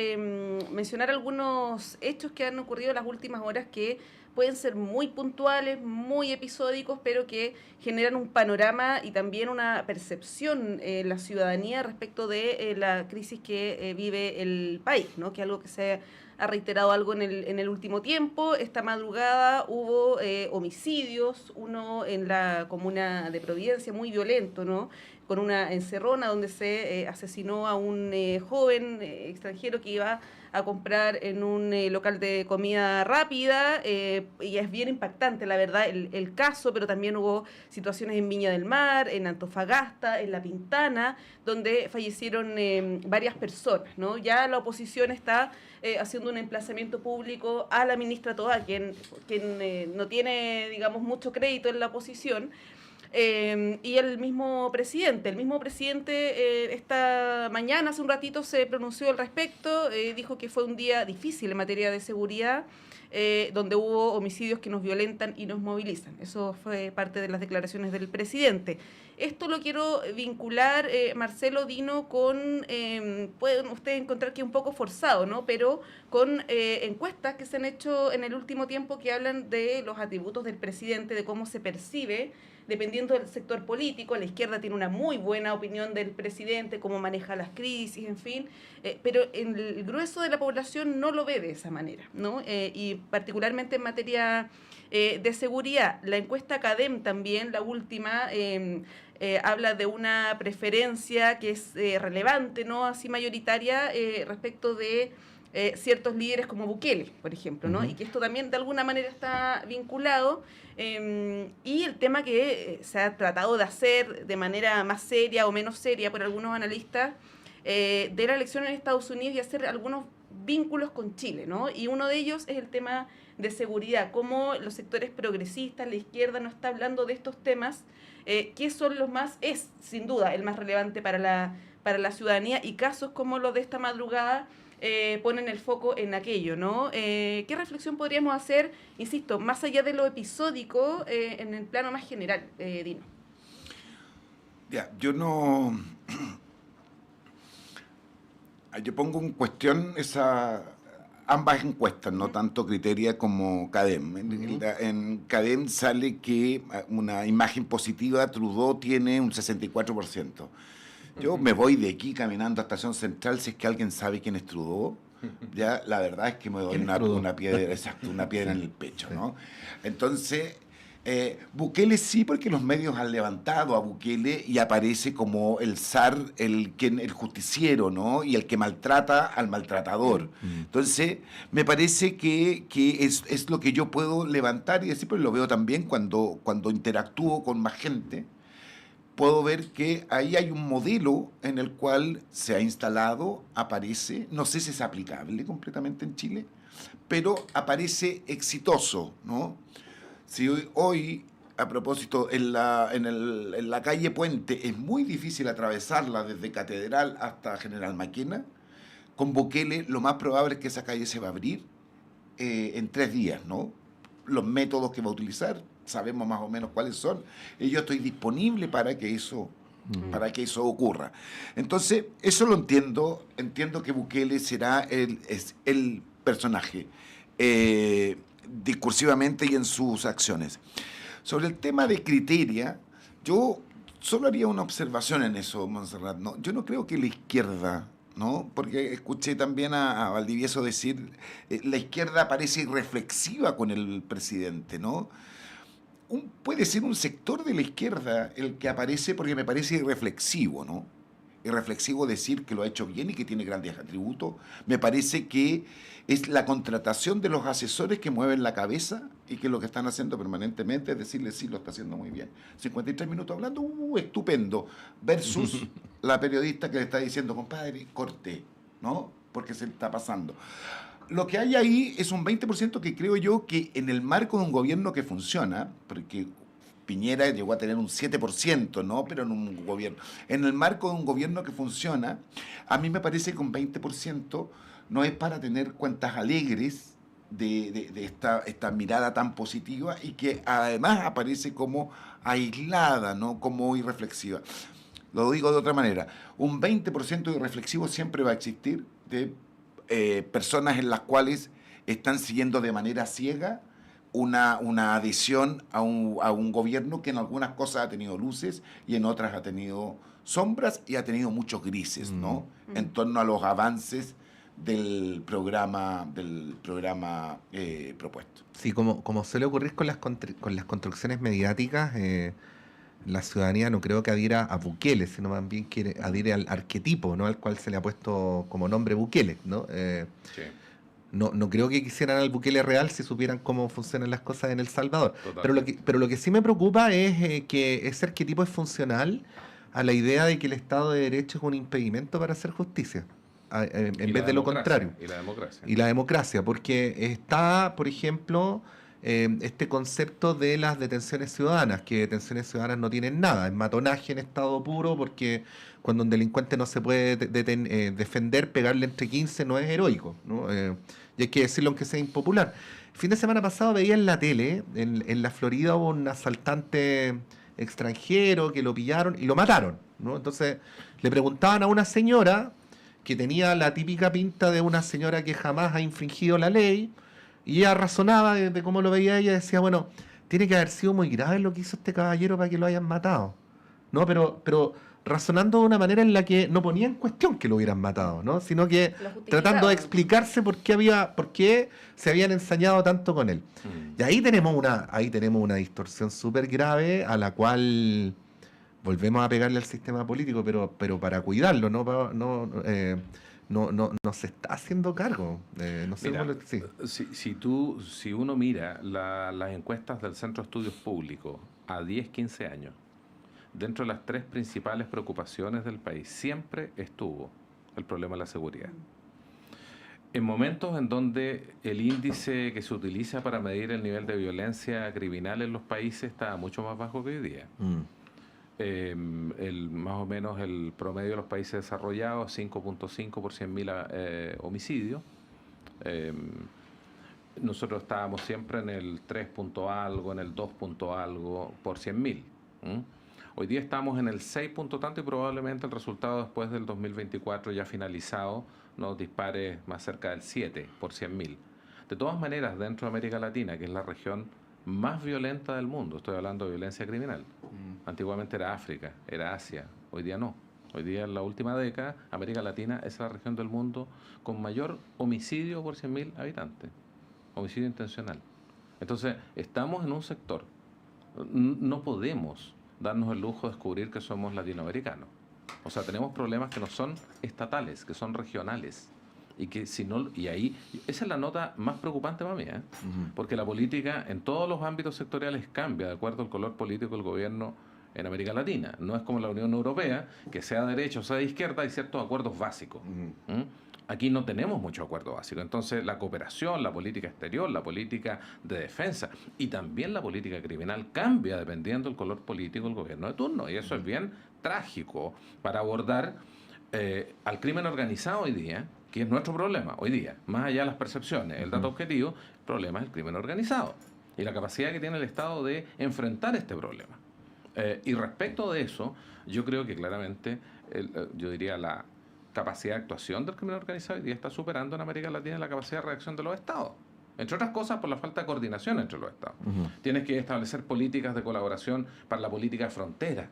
Mencionar algunos hechos que han ocurrido en las últimas horas que pueden ser muy puntuales, muy episódicos, pero que generan un panorama y también una percepción en la ciudadanía respecto de la crisis que vive el país, ¿no? Que es algo que se ha reiterado algo en el último tiempo. Esta madrugada hubo homicidios, uno en la comuna de Providencia, muy violento, ¿no? Con una encerrona donde se asesinó a un joven extranjero que iba a comprar en un local de comida rápida, y es bien impactante, la verdad, el caso, pero también hubo situaciones en Viña del Mar, en Antofagasta, en La Pintana, donde fallecieron varias personas, ¿no? Ya la oposición está haciendo un emplazamiento público a la ministra Toá, quien no tiene, digamos, mucho crédito en la oposición, y el mismo presidente. Esta mañana, hace un ratito, se pronunció al respecto, dijo que fue un día difícil en materia de seguridad, donde hubo homicidios que nos violentan y nos movilizan. Eso fue parte de las declaraciones del presidente. Esto lo quiero vincular, Marcelo, Dino, con, pueden ustedes encontrar que es un poco forzado, ¿no? Pero con encuestas que se han hecho en el último tiempo que hablan de los atributos del presidente, de cómo se percibe dependiendo del sector político. La izquierda tiene una muy buena opinión del presidente, cómo maneja las crisis, en fin, pero el grueso de la población no lo ve de esa manera, ¿no? Y particularmente en materia de seguridad. La encuesta CADEM también, la última, habla de una preferencia que es relevante, ¿no? Así mayoritaria, respecto de ciertos líderes como Bukele, por ejemplo, ¿no? Y que esto también de alguna manera está vinculado, y el tema que se ha tratado de hacer de manera más seria o menos seria por algunos analistas de la elección en Estados Unidos y hacer algunos vínculos con Chile, ¿no? Y uno de ellos es el tema de seguridad, cómo los sectores progresistas, la izquierda no está hablando de estos temas, que son los más, es sin duda el más relevante para la ciudadanía, y casos como los de esta madrugada ponen el foco en aquello, ¿no? ¿Qué reflexión podríamos hacer, insisto, más allá de lo episódico, en el plano más general, Dino? Ya, yo pongo en cuestión ambas encuestas, no tanto Criteria como CADEM. En CADEM sale que una imagen positiva, Trudeau tiene un 64%. Yo me voy de aquí caminando a Estación Central, si es que alguien sabe quién es Trudeau, ya la verdad es que me doy una piedra, exacto, una piedra en el pecho, ¿no? Entonces, Bukele sí, porque los medios han levantado a Bukele y aparece como el zar, el justiciero, ¿no? Y el que maltrata al maltratador. Entonces, me parece que es lo que yo puedo levantar y decir, pero lo veo también cuando interactúo con más gente. Puedo ver que ahí hay un modelo en el cual se ha instalado, aparece, no sé si es aplicable completamente en Chile, pero aparece exitoso, ¿no? Si hoy a propósito, en la calle Puente es muy difícil atravesarla desde Catedral hasta General Maquena, con Bukele lo más probable es que esa calle se va a abrir en 3 días, ¿no? Los métodos que va a utilizar, sabemos más o menos cuáles son, y yo estoy disponible para que eso ocurra. Entonces, eso lo entiendo que Bukele será el personaje, discursivamente y en sus acciones. Sobre el tema de Criteria, yo solo haría una observación en eso, Montserrat, ¿no? Yo no creo que la izquierda, ¿no? Porque escuché también a Valdivieso decir, la izquierda parece irreflexiva con el presidente, ¿no? Puede ser un sector de la izquierda el que aparece porque me parece irreflexivo, ¿no? irreflexivo decir que lo ha hecho bien y que tiene grandes atributos. Me parece que es la contratación de los asesores que mueven la cabeza y que lo que están haciendo permanentemente es decirle sí, lo está haciendo muy bien. 53 minutos hablando, estupendo, versus la periodista que le está diciendo, compadre, corte, ¿no? Porque se está pasando. Lo que hay ahí es un 20% que creo yo que en el marco de un gobierno que funciona, porque Piñera llegó a tener un 7%, ¿no? Pero en un gobierno. En el marco de un gobierno que funciona, a mí me parece que un 20% no es para tener cuentas alegres de esta mirada tan positiva y que además aparece como aislada, ¿no? Como irreflexiva. Lo digo de otra manera. Un 20% irreflexivo siempre va a existir de personas en las cuales están siguiendo de manera ciega una adhesión a un gobierno que en algunas cosas ha tenido luces y en otras ha tenido sombras y ha tenido muchos grises, ¿no? En torno a los avances del programa propuesto. Sí, como suele ocurrir con las construcciones mediáticas, la ciudadanía no creo que adhiera a Bukele, sino más bien quiere adhiere al arquetipo, ¿no? Al cual se le ha puesto como nombre Bukele, ¿no? Sí. No creo que quisieran al Bukele real si supieran cómo funcionan las cosas en El Salvador. Total. Pero lo que sí me preocupa es que ese arquetipo es funcional a la idea de que el Estado de Derecho es un impedimento para hacer justicia, en vez de lo contrario. Y la democracia. Y la democracia, porque está, por ejemplo, este concepto de las detenciones ciudadanas, que detenciones ciudadanas no tienen nada, es matonaje en estado puro, porque cuando un delincuente no se puede defender, pegarle entre 15 no es heroico, ¿no? Y hay que decirlo aunque sea impopular. El fin de semana pasado veía en la tele, en la Florida hubo un asaltante extranjero que lo pillaron y lo mataron, ¿no? Entonces le preguntaban a una señora que tenía la típica pinta de una señora que jamás ha infringido la ley, y ella razonaba de cómo lo veía ella, decía, bueno, tiene que haber sido muy grave lo que hizo este caballero para que lo hayan matado, ¿no? Pero razonando de una manera en la que no ponía en cuestión que lo hubieran matado, ¿no? Sino que tratando de explicarse por qué se habían ensañado tanto con él. Y ahí tenemos una distorsión súper grave a la cual volvemos a pegarle al sistema político, pero para cuidarlo, no se está haciendo cargo. No sé. Mira, si uno mira las encuestas del Centro de Estudios Públicos a 10, 15 años, dentro de las tres principales preocupaciones del país siempre estuvo el problema de la seguridad. En momentos en donde el índice que se utiliza para medir el nivel de violencia criminal en los países está mucho más bajo que hoy día. Más o menos el promedio de los países desarrollados, 5.5 por 100.000 homicidios. Nosotros estábamos siempre en el 3 punto algo, en el 2 punto algo por 100.000. Hoy día estamos en el 6 punto tanto y probablemente el resultado después del 2024 ya finalizado nos dispare más cerca del 7 por 100.000. De todas maneras, dentro de América Latina, que es la región más violenta del mundo, estoy hablando de violencia criminal. Antiguamente era África, era Asia, hoy día no. Hoy día, en la última década, América Latina es la región del mundo con mayor homicidio por 100.000 habitantes. Homicidio intencional. Entonces, estamos en un sector. No podemos darnos el lujo de descubrir que somos latinoamericanos. O sea, tenemos problemas que no son estatales, que son regionales. Y que si no, y ahí, esa es la nota más preocupante para mí, porque la política en todos los ámbitos sectoriales cambia de acuerdo al color político del gobierno en América Latina. No es como la Unión Europea, que sea de derecha o sea de izquierda, hay ciertos acuerdos básicos. Aquí no tenemos muchos acuerdos básicos. Entonces, la cooperación, la política exterior, la política de defensa y también la política criminal cambia dependiendo del color político del gobierno de turno. Y eso es bien trágico para abordar al crimen organizado hoy día, que es nuestro problema hoy día. Más allá de las percepciones, el dato objetivo, el problema es el crimen organizado y la capacidad que tiene el Estado de enfrentar este problema. Y respecto de eso, yo creo que claramente, yo diría la capacidad de actuación del crimen organizado hoy día está superando en América Latina la capacidad de reacción de los estados. Entre otras cosas, por la falta de coordinación entre los estados. Tienes que establecer políticas de colaboración para la política de frontera,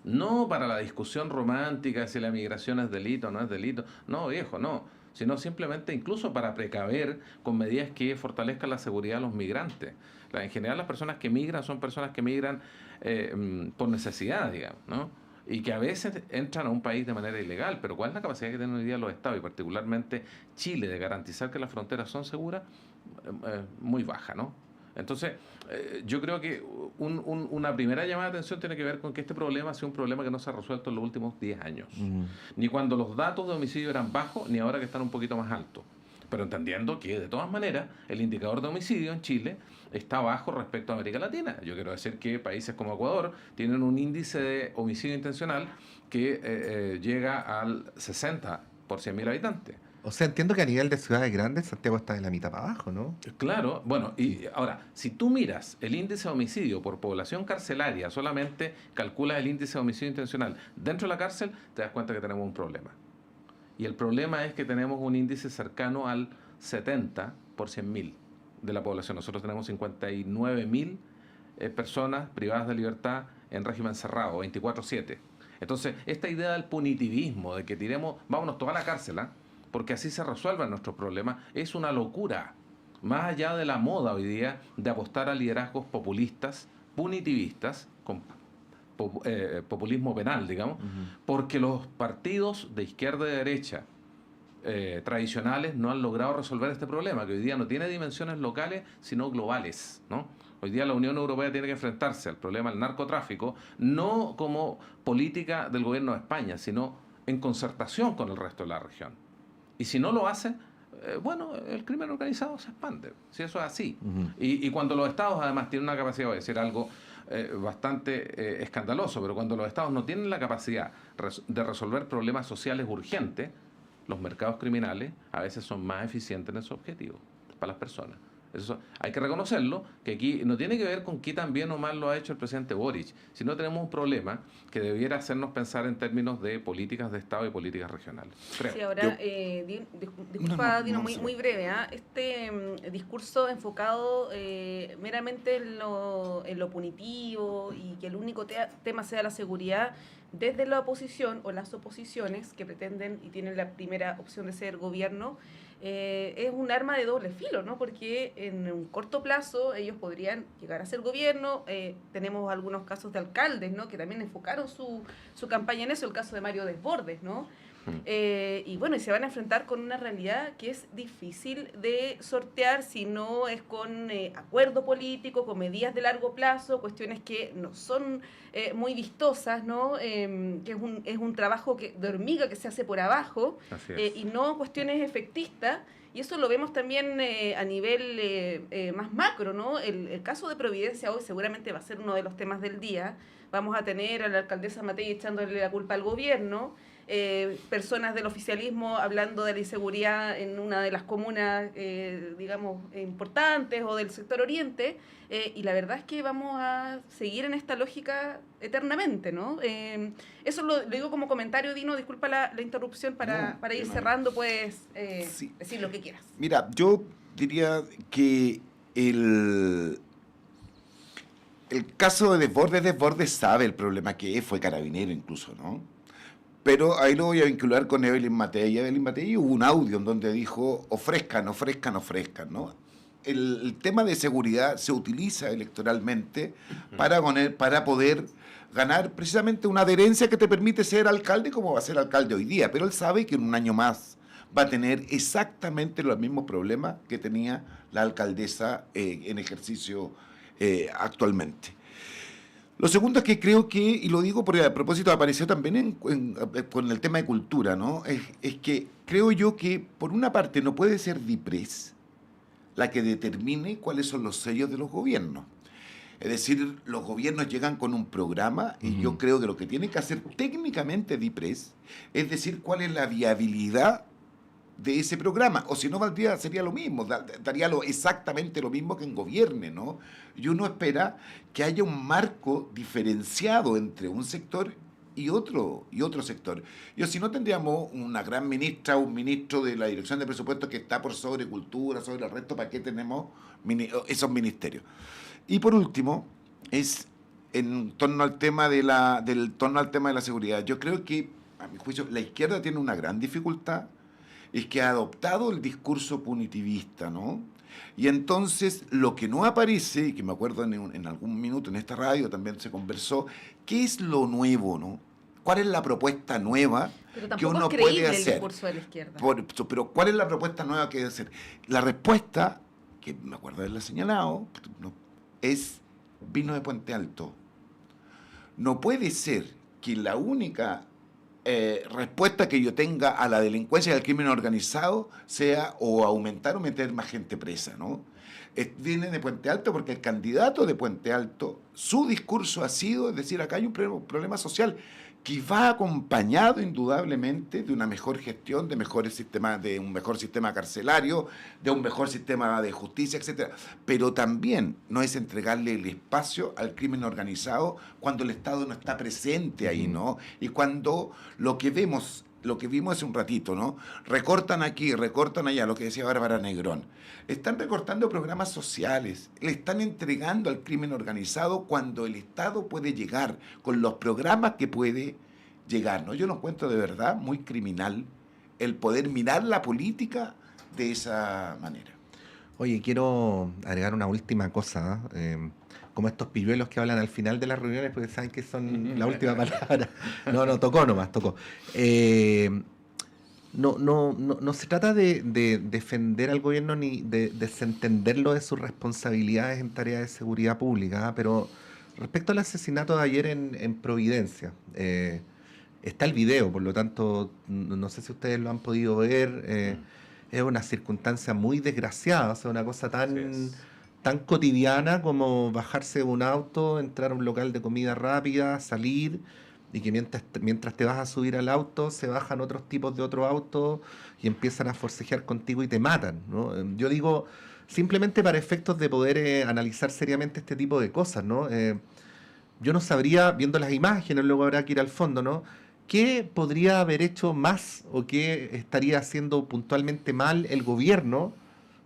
no para la discusión romántica de si la migración es delito o no es delito. No, viejo, no. Sino simplemente incluso para precaver con medidas que fortalezcan la seguridad de los migrantes. En general, las personas que migran son personas que migran por necesidad, digamos, ¿no? y que a veces entran a un país de manera ilegal. Pero ¿cuál es la capacidad que tienen hoy día los estados, y particularmente Chile, de garantizar que las fronteras son seguras? Muy baja, ¿no? Entonces, yo creo que una primera llamada de atención tiene que ver con que este problema ha sido un problema que no se ha resuelto en los últimos 10 años. Ni cuando los datos de homicidio eran bajos, ni ahora que están un poquito más altos. Pero entendiendo que, de todas maneras, el indicador de homicidio en Chile está bajo respecto a América Latina. Yo quiero decir que países como Ecuador tienen un índice de homicidio intencional que llega al 60 por 100.000 habitantes. O sea, entiendo que a nivel de ciudades grandes, Santiago está de la mitad para abajo, ¿no? Claro, bueno, y ahora, si tú miras el índice de homicidio por población carcelaria, solamente calculas el índice de homicidio intencional dentro de la cárcel, te das cuenta que tenemos un problema. Y el problema es que tenemos un índice cercano al 70 por 100.000 de la población. Nosotros tenemos 59.000 personas privadas de libertad en régimen cerrado, 24/7. Entonces, esta idea del punitivismo, de que tiremos, vámonos toda la cárcel, porque así se resuelven nuestros problemas, es una locura. Más allá de la moda hoy día de apostar a liderazgos populistas, punitivistas, con populismo penal, digamos, porque los partidos de izquierda y de derecha tradicionales no han logrado resolver este problema, que hoy día no tiene dimensiones locales, sino globales, ¿no? Hoy día la Unión Europea tiene que enfrentarse al problema del narcotráfico, no como política del gobierno de España, sino en concertación con el resto de la región. Y si no lo hace, bueno, el crimen organizado se expande, si eso es así. Y cuando los estados además tienen una capacidad de decir algo bastante escandaloso, pero cuando los estados no tienen la capacidad de resolver problemas sociales urgentes, los mercados criminales a veces son más eficientes en su objetivo para las personas. Eso hay que reconocerlo, que aquí no tiene que ver con qué tan bien o mal lo ha hecho el presidente Boric, sino tenemos un problema que debiera hacernos pensar en términos de políticas de Estado y políticas regionales. Creo. Sí, ahora, disculpa, Dino, muy breve. Este discurso enfocado meramente en lo punitivo y que el único tema sea la seguridad, desde la oposición o las oposiciones que pretenden y tienen la primera opción de ser gobierno, es un arma de doble filo, ¿no? Porque en un corto plazo ellos podrían llegar a ser gobierno. Tenemos algunos casos de alcaldes, ¿no?, que también enfocaron su campaña en eso, el caso de Mario Desbordes, ¿no? Y bueno, y se van a enfrentar con una realidad que es difícil de sortear si no es con acuerdo político, con medidas de largo plazo, cuestiones que no son muy vistosas, ¿no? Que es un trabajo de hormiga que se hace por abajo, y no cuestiones efectistas. Y eso lo vemos también a nivel más macro, ¿no? El caso de Providencia hoy seguramente va a ser uno de los temas del día. Vamos a tener a la alcaldesa Matei echándole la culpa al gobierno, personas del oficialismo hablando de la inseguridad en una de las comunas, digamos, importantes o del sector oriente, y la verdad es que vamos a seguir en esta lógica eternamente, ¿no? Eso lo digo como comentario, Dino, disculpa la interrupción para ir cerrando, puedes decir lo que quieras. Mira, yo diría que el caso de Desbordes sabe el problema que es, fue carabinero incluso, ¿no? Pero ahí lo voy a vincular con Evelyn Matei. Evelyn Matei hubo un audio en donde dijo, ofrezcan, ¿no? El tema de seguridad se utiliza electoralmente para poder ganar precisamente una adherencia que te permite ser alcalde como va a ser alcalde hoy día. Pero él sabe que en un año más va a tener exactamente los mismos problemas que tenía la alcaldesa en ejercicio actualmente. Lo segundo es que creo que, y lo digo porque a propósito apareció también con el tema de cultura, ¿no? Es que creo yo que por una parte no puede ser DIPRES la que determine cuáles son los sellos de los gobiernos. Es decir, los gobiernos llegan con un programa y yo creo que lo que tiene que hacer técnicamente DIPRES es decir cuál es la viabilidad de ese programa, o si no sería lo mismo, daría exactamente lo mismo que en gobierne, ¿no? Y uno espera que haya un marco diferenciado entre un sector y otro sector. Y si no tendríamos una gran ministra o un ministro de la Dirección de Presupuestos que está por sobre cultura, sobre el resto, ¿para qué tenemos esos ministerios? Y por último, es en torno al tema de la seguridad. Yo creo que, a mi juicio, la izquierda tiene una gran dificultad, es que ha adoptado el discurso punitivista, ¿no? Y entonces lo que no aparece, y que me acuerdo en algún minuto en esta radio también se conversó, ¿qué es lo nuevo, no? ¿cuál es la propuesta nueva Pero que tampoco uno es creíble puede el hacer? discurso de la izquierda. Pero ¿cuál es la propuesta nueva que debe hacer? La respuesta, que me acuerdo de haberla señalado, vino de Puente Alto. No puede ser que la única respuesta que yo tenga a la delincuencia y al crimen organizado sea o aumentar o meter más gente presa, ¿no? Viene de Puente Alto porque el candidato de Puente Alto, su discurso ha sido, es decir, acá hay un problema social que va acompañado indudablemente de una mejor gestión, de un mejor sistema carcelario, de un mejor sistema de justicia, etcétera. Pero también no es entregarle el espacio al crimen organizado cuando el Estado no está presente ahí, ¿no? Y cuando lo que vimos hace un ratito, ¿no? Recortan aquí, recortan allá, lo que decía Bárbara Negrón. Están recortando programas sociales, le están entregando al crimen organizado cuando el Estado puede llegar con los programas que puede llegar, ¿no? Yo lo encuentro de verdad muy criminal el poder mirar la política de esa manera. Oye, quiero agregar una última cosa, como estos pilluelos que hablan al final de las reuniones porque saben que son la última palabra. No, tocó nomás, tocó. No se trata de defender al gobierno ni de desentenderlo de sus responsabilidades en tareas de seguridad pública, pero respecto al asesinato de ayer en Providencia, está el video, por lo tanto, no sé si ustedes lo han podido ver, es una circunstancia muy desgraciada, o sea, una cosa tan cotidiana como bajarse de un auto, entrar a un local de comida rápida, salir, y que mientras te vas a subir al auto se bajan otros tipos de otros autos y empiezan a forcejear contigo y te matan, ¿no? Yo digo, simplemente para efectos de poder analizar seriamente este tipo de cosas, ¿no? Yo no sabría, viendo las imágenes, luego habrá que ir al fondo, ¿no? ¿Qué podría haber hecho más o qué estaría haciendo puntualmente mal el gobierno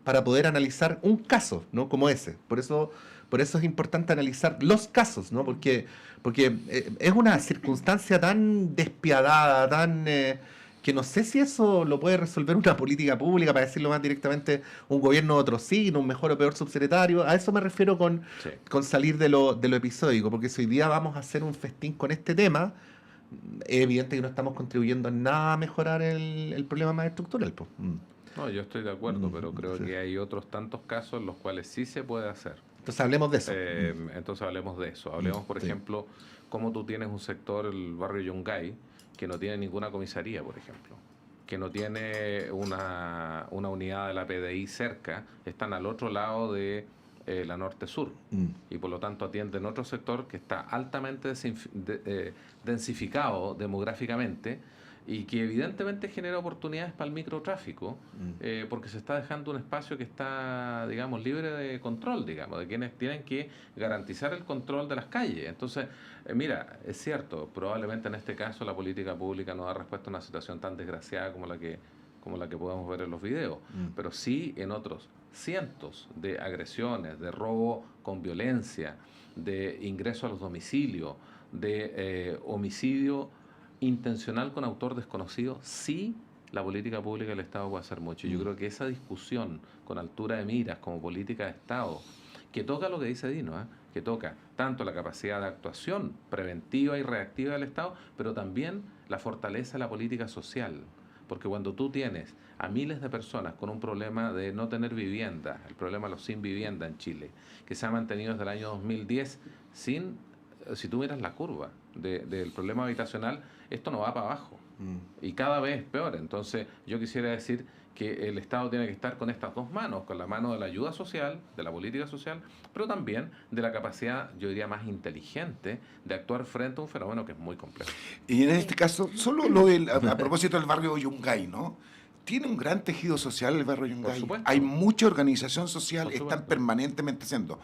para poder analizar un caso, ¿no? Como ese? Por eso es importante analizar los casos, ¿no? Porque es una circunstancia tan despiadada, que no sé si eso lo puede resolver una política pública, para decirlo más directamente, un gobierno de otro signo, un mejor o peor subsecretario. A eso me refiero con salir de lo episódico, porque si hoy día vamos a hacer un festín con este tema, es evidente que no estamos contribuyendo en nada a mejorar el problema más estructural, pues. No, yo estoy de acuerdo, pero creo que hay otros tantos casos en los cuales sí se puede hacer. Entonces hablemos de eso. Hablemos de eso. Hablemos, por ejemplo, cómo tú tienes un sector, el barrio Yungay, que no tiene ninguna comisaría, por ejemplo, que no tiene una unidad de la PDI cerca, están al otro lado de la norte-sur, y por lo tanto atienden otro sector que está altamente densificado demográficamente y que evidentemente genera oportunidades para el microtráfico, porque se está dejando un espacio que está, digamos, libre de control, digamos, de quienes tienen que garantizar el control de las calles. Entonces, mira, es cierto, probablemente en este caso la política pública no da respuesta a una situación tan desgraciada como la que podemos ver en los videos, pero sí en otros cientos de agresiones, de robo con violencia, de ingreso a los domicilios, de homicidio intencional con autor desconocido. Sí, la política pública del Estado puede hacer mucho. Yo creo que esa discusión con altura de miras como política de Estado, que toca lo que dice Dino, que toca tanto la capacidad de actuación preventiva y reactiva del Estado, pero también la fortaleza de la política social. Porque cuando tú tienes a miles de personas con un problema de no tener vivienda, el problema de los sin vivienda en Chile, que se ha mantenido desde el año 2010 si tú miras la curva del problema habitacional, esto no va para abajo. Y cada vez es peor. Entonces, yo quisiera decir que el Estado tiene que estar con estas dos manos, con la mano de la ayuda social, de la política social, pero también de la capacidad, yo diría, más inteligente de actuar frente a un fenómeno que es muy complejo. Y en este caso, solo a propósito del barrio Yungay, ¿no? Tiene un gran tejido social el barrio Yungay. Hay mucha organización social, están permanentemente haciendo.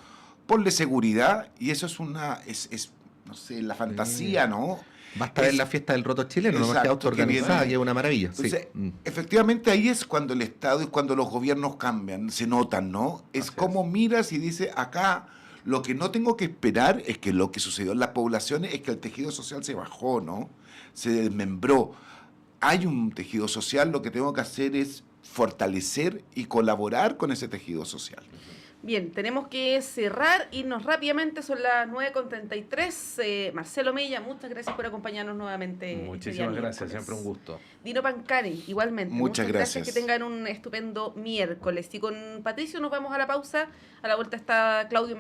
Ponle seguridad, y eso es no sé, la fantasía, ¿no? Basta ver la fiesta del roto chileno, no más que autoorganizada, y es una maravilla. Entonces, efectivamente, ahí es cuando el Estado y cuando los gobiernos cambian, se notan, ¿no? Es como miras y dices, acá lo que no tengo que esperar es que lo que sucedió en las poblaciones es que el tejido social se bajó, ¿no? Se desmembró. Hay un tejido social, lo que tengo que hacer es fortalecer y colaborar con ese tejido social. Bien, tenemos que cerrar, irnos rápidamente, son las 9:33. Marcelo Mella, muchas gracias por acompañarnos nuevamente. Muchísimas gracias, siempre un gusto. Dino Pancari, igualmente. Muchas gracias. Que tengan un estupendo miércoles. Y con Patricio nos vamos a la pausa. A la vuelta está Claudio